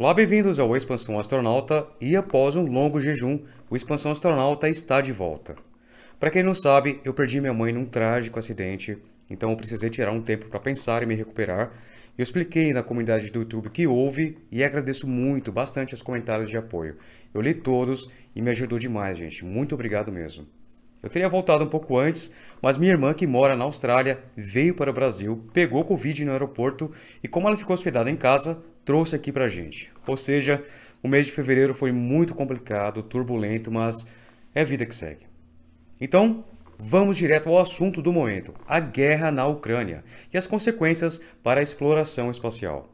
Olá, bem-vindos ao Expansão Astronauta e após um longo jejum, o Expansão Astronauta está de volta. Para quem não sabe, eu perdi minha mãe num trágico acidente, então eu precisei tirar um tempo para pensar e me recuperar. Eu expliquei na comunidade do YouTube que houve e agradeço bastante os comentários de apoio. Eu li todos e me ajudou demais, gente. Muito obrigado mesmo. Eu teria voltado um pouco antes, mas minha irmã, que mora na Austrália, veio para o Brasil, pegou Covid no aeroporto e, como ela ficou hospedada em casa, trouxe aqui pra gente. Ou seja, o mês de fevereiro foi muito complicado, turbulento, mas é vida que segue. Então, vamos direto ao assunto do momento, a guerra na Ucrânia e as consequências para a exploração espacial.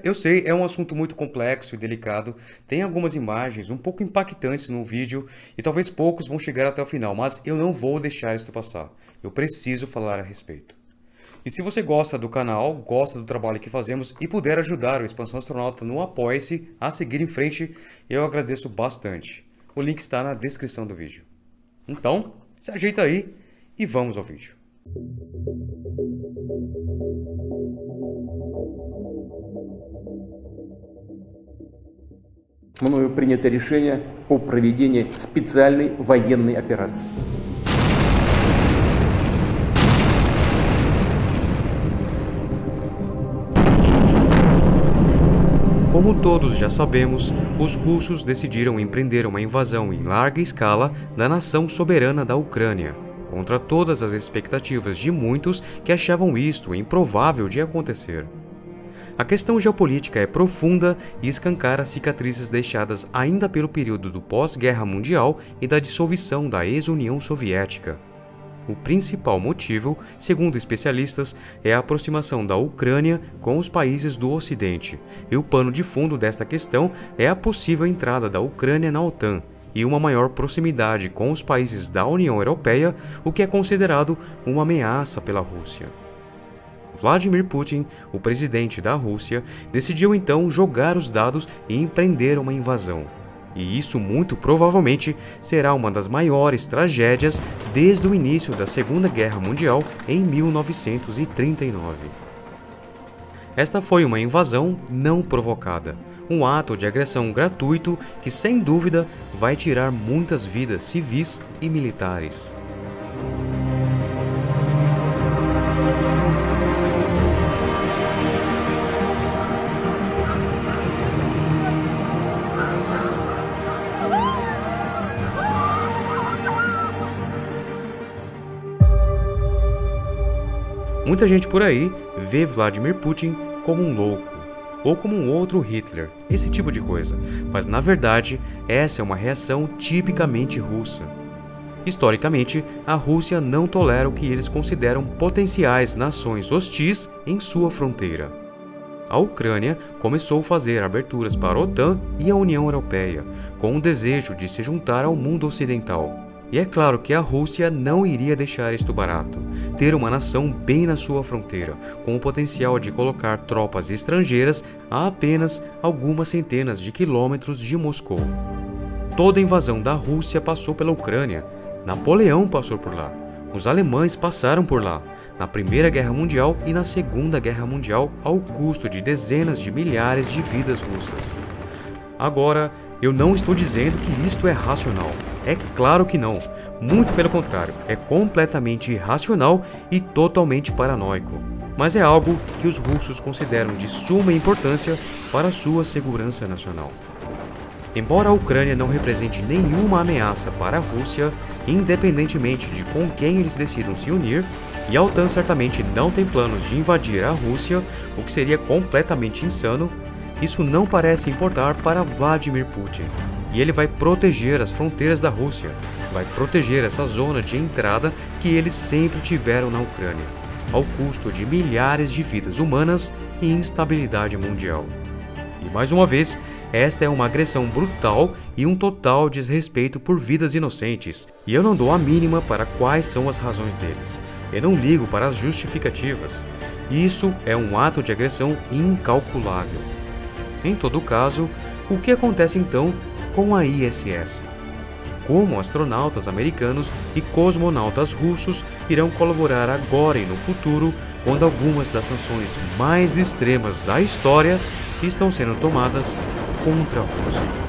Eu sei, é um assunto muito complexo e delicado, tem algumas imagens um pouco impactantes no vídeo e talvez poucos vão chegar até o final, mas eu não vou deixar isso passar. Eu preciso falar a respeito. E se você gosta do canal, gosta do trabalho que fazemos e puder ajudar o Expansão Astronauta no Apoie-se a seguir em frente, eu agradeço bastante. O link está na descrição do vídeo. Então, se ajeita aí e vamos ao vídeo. Мною принято решение о проведении специальной военной операции. Como todos já sabemos, os russos decidiram empreender uma invasão em larga escala da nação soberana da Ucrânia, contra todas as expectativas de muitos que achavam isto improvável de acontecer. A questão geopolítica é profunda e escancara cicatrizes deixadas ainda pelo período do pós-guerra mundial e da dissolução da ex-União Soviética. O principal motivo, segundo especialistas, é a aproximação da Ucrânia com os países do Ocidente, e o pano de fundo desta questão é a possível entrada da Ucrânia na OTAN e uma maior proximidade com os países da União Europeia, o que é considerado uma ameaça pela Rússia. Vladimir Putin, o presidente da Rússia, decidiu então jogar os dados e empreender uma invasão. E isso muito provavelmente será uma das maiores tragédias desde o início da Segunda Guerra Mundial em 1939. Esta foi uma invasão não provocada, um ato de agressão gratuito que sem dúvida vai tirar muitas vidas civis e militares. Muita gente por aí vê Vladimir Putin como um louco, ou como um outro Hitler, esse tipo de coisa, mas na verdade essa é uma reação tipicamente russa. Historicamente, a Rússia não tolera o que eles consideram potenciais nações hostis em sua fronteira. A Ucrânia começou a fazer aberturas para a OTAN e a União Europeia, com o desejo de se juntar ao mundo ocidental. E é claro que a Rússia não iria deixar isto barato, ter uma nação bem na sua fronteira, com o potencial de colocar tropas estrangeiras a apenas algumas centenas de quilômetros de Moscou. Toda a invasão da Rússia passou pela Ucrânia, Napoleão passou por lá, os alemães passaram por lá, na Primeira Guerra Mundial e na Segunda Guerra Mundial, ao custo de dezenas de milhares de vidas russas. Agora, eu não estou dizendo que isto é racional. É claro que não. Muito pelo contrário, é completamente irracional e totalmente paranoico. Mas é algo que os russos consideram de suma importância para sua segurança nacional. Embora a Ucrânia não represente nenhuma ameaça para a Rússia, independentemente de com quem eles decidam se unir, e a OTAN certamente não tem planos de invadir a Rússia, o que seria completamente insano, isso não parece importar para Vladimir Putin, e ele vai proteger as fronteiras da Rússia, vai proteger essa zona de entrada que eles sempre tiveram na Ucrânia, ao custo de milhares de vidas humanas e instabilidade mundial. E mais uma vez, esta é uma agressão brutal e um total desrespeito por vidas inocentes, e eu não dou a mínima para quais são as razões deles. Eu não ligo para as justificativas. Isso é um ato de agressão incalculável. Em todo caso, o que acontece então com a ISS? Como astronautas americanos e cosmonautas russos irão colaborar agora e no futuro, quando algumas das sanções mais extremas da história estão sendo tomadas contra a Rússia.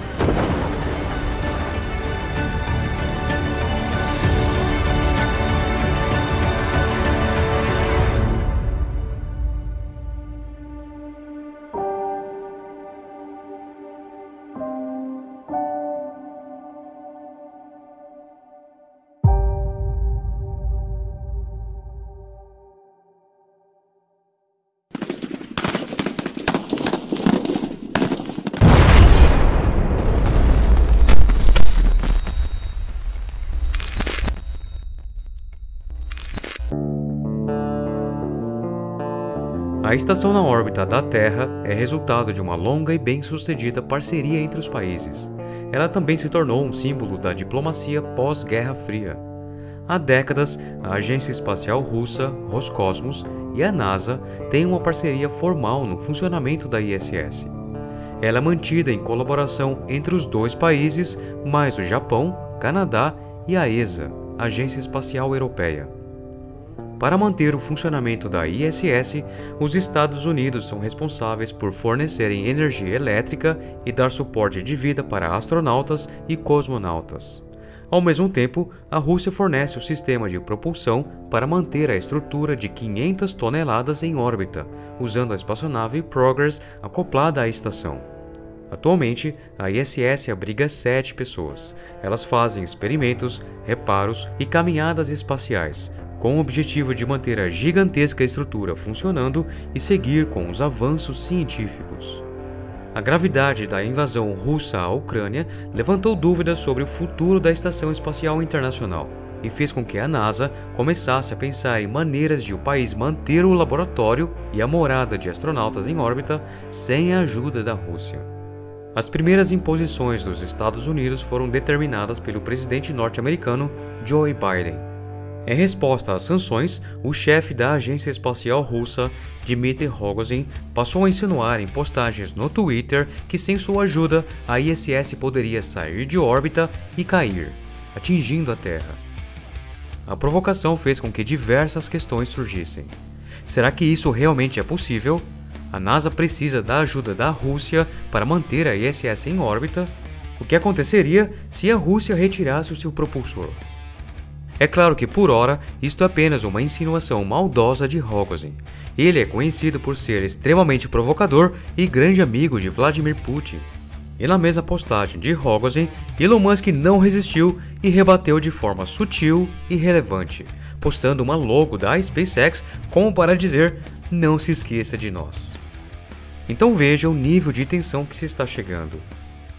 A estação na órbita da Terra é resultado de uma longa e bem-sucedida parceria entre os países. Ela também se tornou um símbolo da diplomacia pós-Guerra Fria. Há décadas, a Agência Espacial Russa, Roscosmos, e a NASA têm uma parceria formal no funcionamento da ISS. Ela é mantida em colaboração entre os dois países, mais o Japão, Canadá e a ESA, Agência Espacial Europeia. Para manter o funcionamento da ISS, os Estados Unidos são responsáveis por fornecerem energia elétrica e dar suporte de vida para astronautas e cosmonautas. Ao mesmo tempo, a Rússia fornece o sistema de propulsão para manter a estrutura de 500 toneladas em órbita, usando a espaçonave Progress acoplada à estação. Atualmente, a ISS abriga 7 pessoas. Elas fazem experimentos, reparos e caminhadas espaciais, com o objetivo de manter a gigantesca estrutura funcionando e seguir com os avanços científicos. A gravidade da invasão russa à Ucrânia levantou dúvidas sobre o futuro da Estação Espacial Internacional e fez com que a NASA começasse a pensar em maneiras de o país manter o laboratório e a morada de astronautas em órbita sem a ajuda da Rússia. As primeiras imposições dos Estados Unidos foram determinadas pelo presidente norte-americano Joe Biden. Em resposta às sanções, o chefe da Agência Espacial Russa, Dmitry Rogozin, passou a insinuar em postagens no Twitter que sem sua ajuda a ISS poderia sair de órbita e cair, atingindo a Terra. A provocação fez com que diversas questões surgissem. Será que isso realmente é possível? A NASA precisa da ajuda da Rússia para manter a ISS em órbita? O que aconteceria se a Rússia retirasse o seu propulsor? É claro que, por ora, isto é apenas uma insinuação maldosa de Rogozin. Ele é conhecido por ser extremamente provocador e grande amigo de Vladimir Putin. E na mesma postagem de Rogozin, Elon Musk não resistiu e rebateu de forma sutil e relevante, postando uma logo da SpaceX como para dizer: não se esqueça de nós. Então veja o nível de tensão que se está chegando.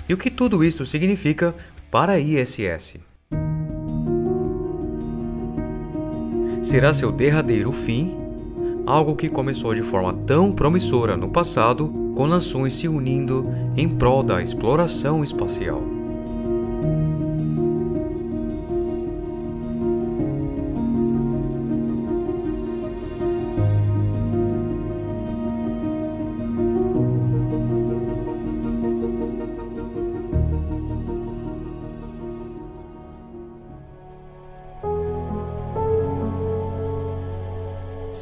E o que tudo isso significa para a ISS. Será seu derradeiro fim? Algo que começou de forma tão promissora no passado, com nações se unindo em prol da exploração espacial.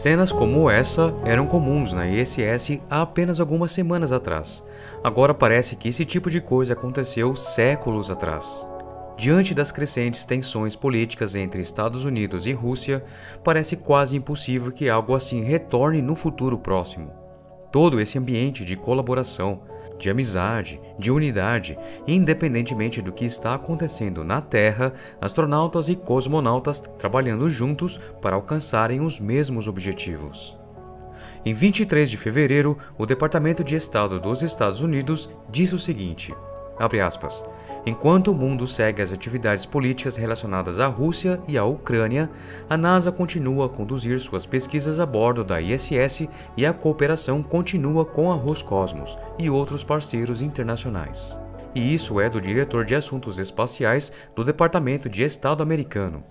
Cenas como essa eram comuns na ISS há apenas algumas semanas atrás. Agora parece que esse tipo de coisa aconteceu séculos atrás. Diante das crescentes tensões políticas entre Estados Unidos e Rússia, parece quase impossível que algo assim retorne no futuro próximo. Todo esse ambiente de colaboração, de amizade, de unidade, independentemente do que está acontecendo na Terra, astronautas e cosmonautas trabalhando juntos para alcançarem os mesmos objetivos. Em 23 de fevereiro, o Departamento de Estado dos Estados Unidos disse o seguinte, abre aspas, enquanto o mundo segue as atividades políticas relacionadas à Rússia e à Ucrânia, a NASA continua a conduzir suas pesquisas a bordo da ISS e a cooperação continua com a Roscosmos e outros parceiros internacionais. E isso é do diretor de Assuntos Espaciais do Departamento de Estado americano.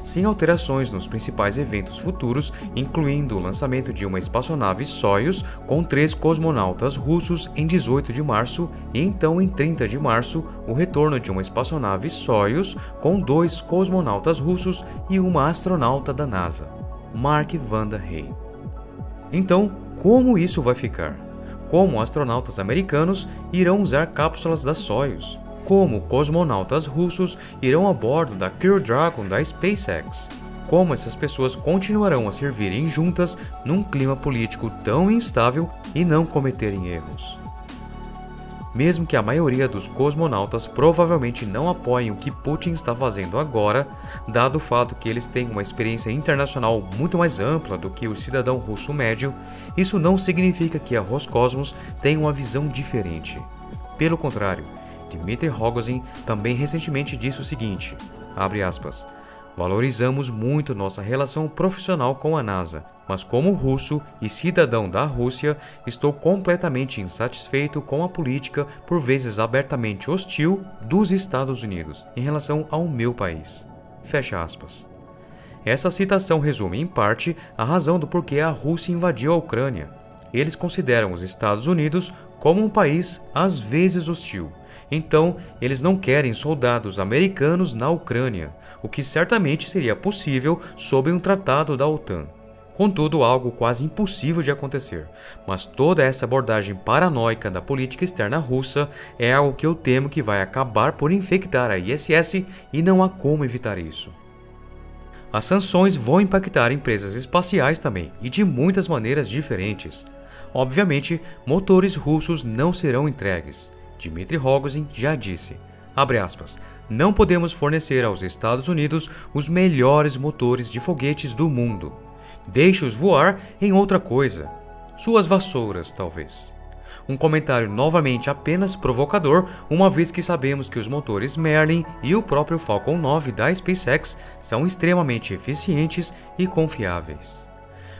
Sem alterações nos principais eventos futuros, incluindo o lançamento de uma espaçonave Soyuz com 3 cosmonautas russos em 18 de março e então em 30 de março o retorno de uma espaçonave Soyuz com 2 cosmonautas russos e uma astronauta da NASA, Mark Vanda Hey. Então, como isso vai ficar? como astronautas americanos irão usar cápsulas da Soyuz, como cosmonautas russos irão a bordo da Crew Dragon da SpaceX, como essas pessoas continuarão a servirem juntas num clima político tão instável e não cometerem erros. Mesmo que a maioria dos cosmonautas provavelmente não apoiem o que Putin está fazendo agora, dado o fato que eles têm uma experiência internacional muito mais ampla do que o cidadão russo médio, isso não significa que a Roscosmos tenha uma visão diferente. Pelo contrário, Dmitry Rogozin também recentemente disse o seguinte, abre aspas, valorizamos muito nossa relação profissional com a NASA, mas como russo e cidadão da Rússia, estou completamente insatisfeito com a política, por vezes abertamente hostil, dos Estados Unidos em relação ao meu país. Fecha aspas. Essa citação resume, em parte, a razão do porquê a Rússia invadiu a Ucrânia. Eles consideram os Estados Unidos como um país às vezes hostil. Então, eles não querem soldados americanos na Ucrânia, o que certamente seria possível sob um tratado da OTAN. Contudo, algo quase impossível de acontecer, mas toda essa abordagem paranoica da política externa russa é algo que eu temo que vai acabar por infectar a ISS e não há como evitar isso. As sanções vão impactar empresas espaciais também, e de muitas maneiras diferentes. Obviamente, motores russos não serão entregues. Dmitry Rogozin já disse, abre aspas, não podemos fornecer aos Estados Unidos os melhores motores de foguetes do mundo. Deixe-os voar em outra coisa. Suas vassouras, talvez. Um comentário novamente apenas provocador, uma vez que sabemos que os motores Merlin e o próprio Falcon 9 da SpaceX são extremamente eficientes e confiáveis.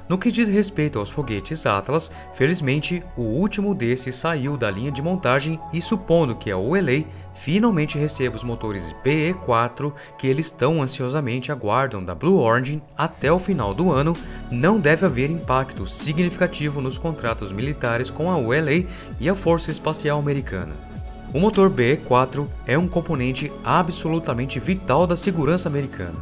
No que diz respeito aos foguetes Atlas, felizmente o último desses saiu da linha de montagem e supondo que a ULA finalmente receba os motores BE-4 que eles tão ansiosamente aguardam da Blue Origin até o final do ano, não deve haver impacto significativo nos contratos militares com a ULA e a Força Espacial Americana. O motor BE-4 é um componente absolutamente vital da segurança americana,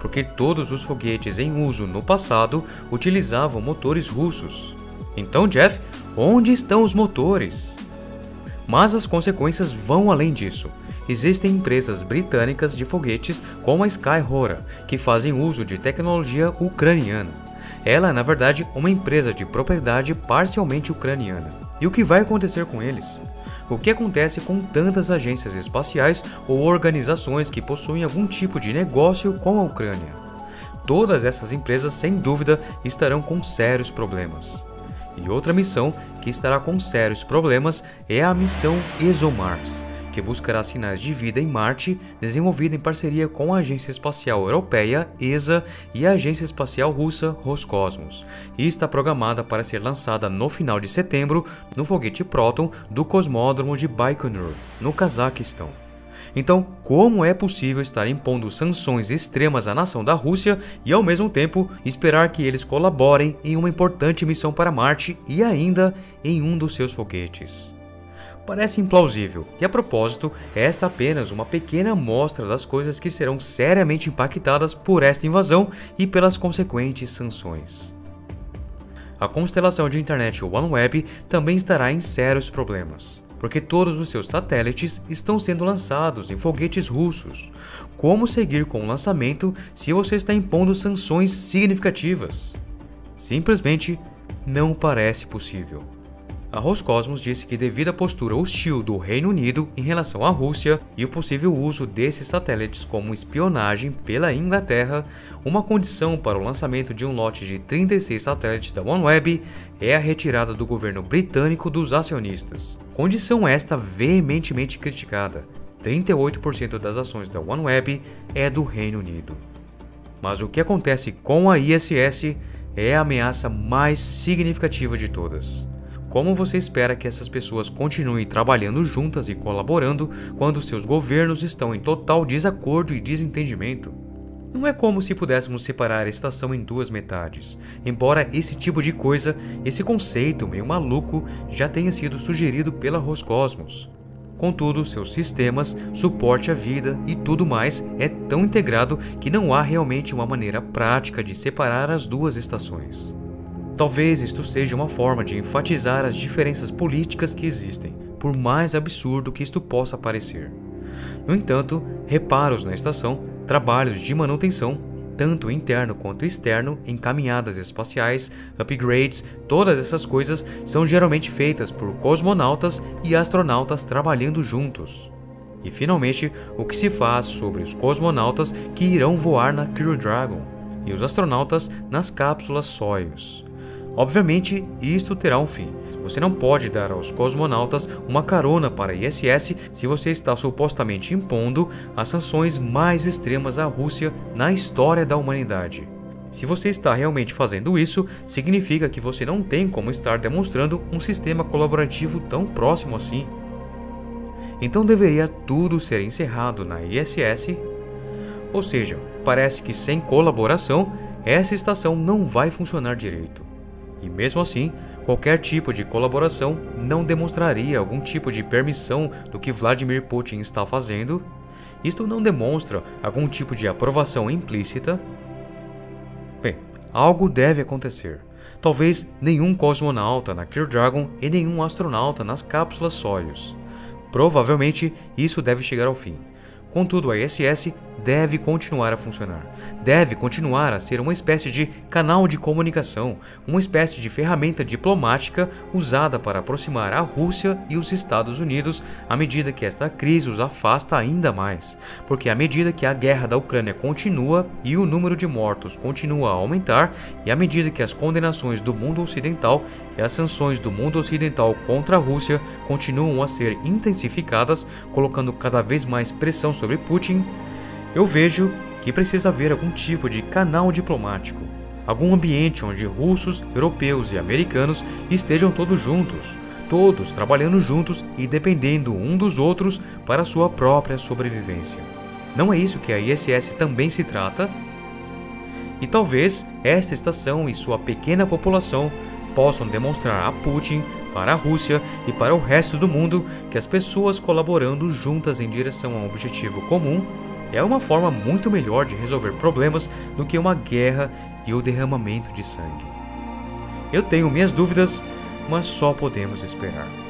porque todos os foguetes em uso no passado utilizavam motores russos. Então, Jeff, onde estão os motores? Mas as consequências vão além disso. Existem empresas britânicas de foguetes como a Skyhora, que fazem uso de tecnologia ucraniana. Ela é, na verdade, uma empresa de propriedade parcialmente ucraniana. E o que vai acontecer com eles? O que acontece com tantas agências espaciais ou organizações que possuem algum tipo de negócio com a Ucrânia? Todas essas empresas, sem dúvida, estarão com sérios problemas. E outra missão que estará com sérios problemas é a missão ExoMars, que buscará sinais de vida em Marte, desenvolvida em parceria com a Agência Espacial Europeia, ESA, e a Agência Espacial Russa, Roscosmos, e está programada para ser lançada no final de setembro no foguete Proton do Cosmódromo de Baikonur, no Cazaquistão. Então, como é possível estar impondo sanções extremas à nação da Rússia e, ao mesmo tempo, esperar que eles colaborem em uma importante missão para Marte e ainda em um dos seus foguetes? Parece implausível, e a propósito, esta é apenas uma pequena amostra das coisas que serão seriamente impactadas por esta invasão e pelas consequentes sanções. A constelação de internet OneWeb também estará em sérios problemas, porque todos os seus satélites estão sendo lançados em foguetes russos. Como seguir com o lançamento se você está impondo sanções significativas? Simplesmente não parece possível. A Roscosmos disse que devido à postura hostil do Reino Unido em relação à Rússia e o possível uso desses satélites como espionagem pela Inglaterra, uma condição para o lançamento de um lote de 36 satélites da OneWeb é a retirada do governo britânico dos acionistas. Condição esta veementemente criticada. 38% das ações da OneWeb é do Reino Unido. Mas o que acontece com a ISS é a ameaça mais significativa de todas. Como você espera que essas pessoas continuem trabalhando juntas e colaborando quando seus governos estão em total desacordo e desentendimento? Não é como se pudéssemos separar a estação em duas metades, embora esse tipo de coisa, esse conceito meio maluco, já tenha sido sugerido pela Roscosmos. Contudo, seus sistemas, suporte à vida e tudo mais é tão integrado que não há realmente uma maneira prática de separar as duas estações. Talvez isto seja uma forma de enfatizar as diferenças políticas que existem, por mais absurdo que isto possa parecer. No entanto, reparos na estação, trabalhos de manutenção, tanto interno quanto externo, em caminhadas espaciais, upgrades, todas essas coisas são geralmente feitas por cosmonautas e astronautas trabalhando juntos. E finalmente, o que se faz sobre os cosmonautas que irão voar na Crew Dragon e os astronautas nas cápsulas Soyuz. Obviamente, isto terá um fim. Você não pode dar aos cosmonautas uma carona para a ISS se você está supostamente impondo as sanções mais extremas à Rússia na história da humanidade. Se você está realmente fazendo isso, significa que você não tem como estar demonstrando um sistema colaborativo tão próximo assim. Então deveria tudo ser encerrado na ISS? Ou seja, parece que sem colaboração, essa estação não vai funcionar direito. E mesmo assim, qualquer tipo de colaboração não demonstraria algum tipo de permissão do que Vladimir Putin está fazendo. Isto não demonstra algum tipo de aprovação implícita. Bem, algo deve acontecer. Talvez nenhum cosmonauta na Crew Dragon e nenhum astronauta nas cápsulas Soyuz. Provavelmente isso deve chegar ao fim. Contudo, a ISS deve continuar a funcionar. Deve continuar a ser uma espécie de canal de comunicação, uma espécie de ferramenta diplomática usada para aproximar a Rússia e os Estados Unidos à medida que esta crise os afasta ainda mais. Porque à medida que a guerra da Ucrânia continua e o número de mortos continua a aumentar, e à medida que as condenações do mundo ocidental e as sanções do mundo ocidental contra a Rússia continuam a ser intensificadas, colocando cada vez mais pressão sobre Putin, eu vejo que precisa haver algum tipo de canal diplomático, algum ambiente onde russos, europeus e americanos estejam todos juntos, todos trabalhando juntos e dependendo um dos outros para sua própria sobrevivência. Não é isso que a ISS também se trata? E talvez esta estação e sua pequena população possam demonstrar a Putin, para a Rússia e para o resto do mundo que as pessoas colaborando juntas em direção a um objetivo comum é uma forma muito melhor de resolver problemas do que uma guerra e o derramamento de sangue. Eu tenho minhas dúvidas, mas só podemos esperar.